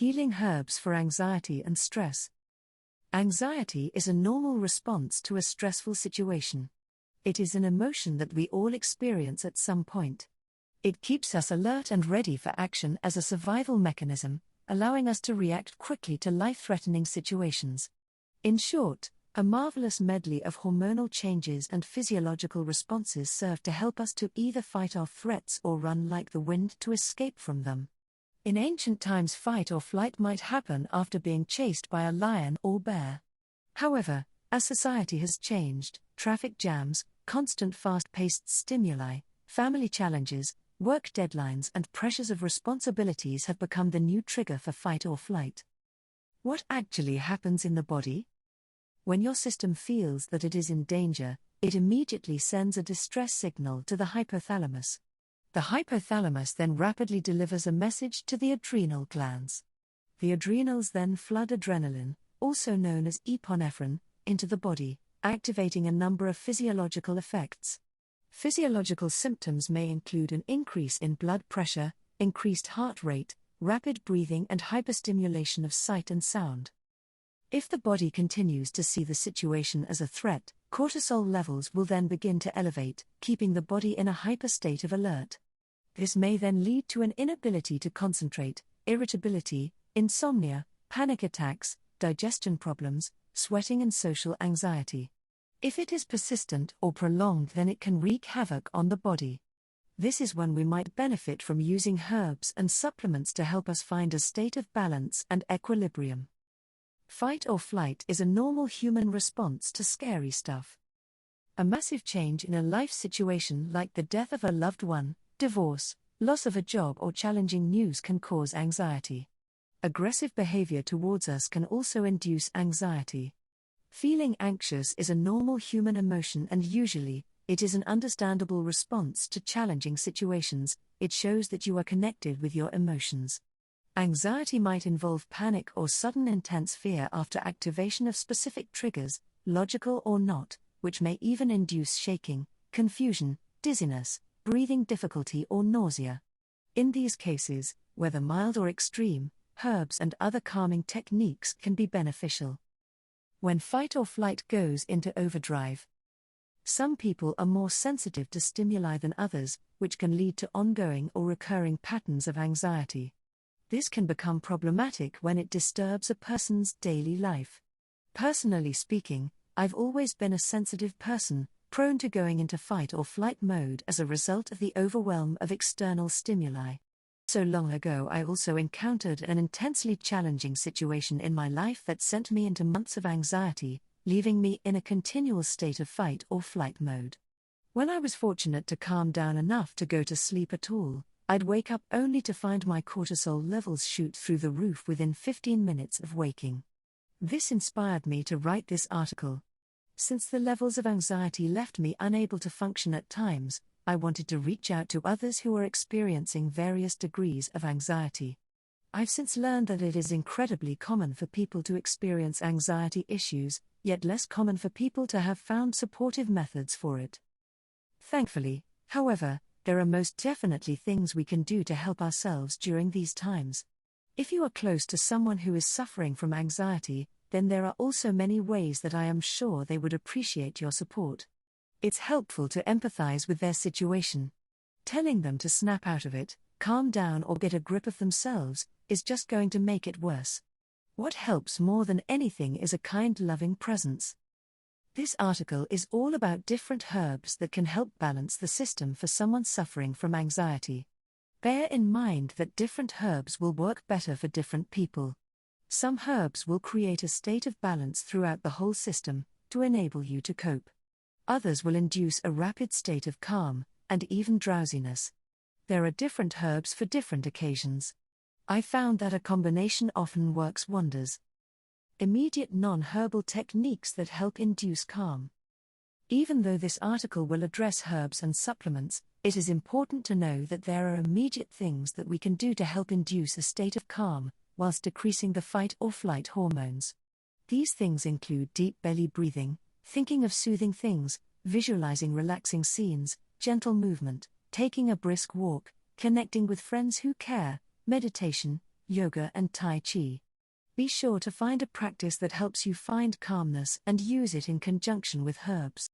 Healing herbs for anxiety and stress. Anxiety is a normal response to a stressful situation. It is an emotion that we all experience at some point. It keeps us alert and ready for action as a survival mechanism, allowing us to react quickly to life-threatening situations. In short, a marvelous medley of hormonal changes and physiological responses serve to help us to either fight off threats or run like the wind to escape from them. In ancient times, fight or flight might happen after being chased by a lion or bear. However, as society has changed, traffic jams, constant fast-paced stimuli, family challenges, work deadlines and pressures of responsibilities have become the new trigger for fight or flight. What actually happens in the body? When your system feels that it is in danger, it immediately sends a distress signal to the hypothalamus. The hypothalamus then rapidly delivers a message to the adrenal glands. The adrenals then flood adrenaline, also known as epinephrine, into the body, activating a number of physiological effects. Physiological symptoms may include an increase in blood pressure, increased heart rate, rapid breathing and hyperstimulation of sight and sound. If the body continues to see the situation as a threat, cortisol levels will then begin to elevate, keeping the body in a hyper state of alert. This may then lead to an inability to concentrate, irritability, insomnia, panic attacks, digestion problems, sweating and social anxiety. If it is persistent or prolonged, then it can wreak havoc on the body. This is when we might benefit from using herbs and supplements to help us find a state of balance and equilibrium. Fight or flight is a normal human response to scary stuff. A massive change in a life situation like the death of a loved one, divorce, loss of a job or challenging news can cause anxiety. Aggressive behavior towards us can also induce anxiety. Feeling anxious is a normal human emotion and usually, it is an understandable response to challenging situations. It shows that you are connected with your emotions. Anxiety might involve panic or sudden intense fear after activation of specific triggers, logical or not, which may even induce shaking, confusion, dizziness, breathing difficulty or nausea. In these cases, whether mild or extreme, herbs and other calming techniques can be beneficial. When fight or flight goes into overdrive. Some people are more sensitive to stimuli than others, which can lead to ongoing or recurring patterns of anxiety. This can become problematic when it disturbs a person's daily life. Personally speaking, I've always been a sensitive person, prone to going into fight or flight mode as a result of the overwhelm of external stimuli. So long ago, I also encountered an intensely challenging situation in my life that sent me into months of anxiety, leaving me in a continual state of fight or flight mode. When I was fortunate to calm down enough to go to sleep at all, I'd wake up only to find my cortisol levels shoot through the roof within 15 minutes of waking. This inspired me to write this article. Since the levels of anxiety left me unable to function at times, I wanted to reach out to others who are experiencing various degrees of anxiety. I've since learned that it is incredibly common for people to experience anxiety issues, yet less common for people to have found supportive methods for it. Thankfully, however, there are most definitely things we can do to help ourselves during these times. If you are close to someone who is suffering from anxiety, then there are also many ways that I am sure they would appreciate your support. It's helpful to empathize with their situation. Telling them to snap out of it, calm down or get a grip of themselves, is just going to make it worse. What helps more than anything is a kind, loving presence. This article is all about different herbs that can help balance the system for someone suffering from anxiety. Bear in mind that different herbs will work better for different people. Some herbs will create a state of balance throughout the whole system, to enable you to cope. Others will induce a rapid state of calm, and even drowsiness. There are different herbs for different occasions. I found that a combination often works wonders. Immediate non-herbal techniques that help induce calm. Even though this article will address herbs and supplements, it is important to know that there are immediate things that we can do to help induce a state of calm, whilst decreasing the fight or flight hormones. These things include deep belly breathing, thinking of soothing things, visualizing relaxing scenes, gentle movement, taking a brisk walk, connecting with friends who care, meditation, yoga, and Tai Chi. Be sure to find a practice that helps you find calmness and use it in conjunction with herbs.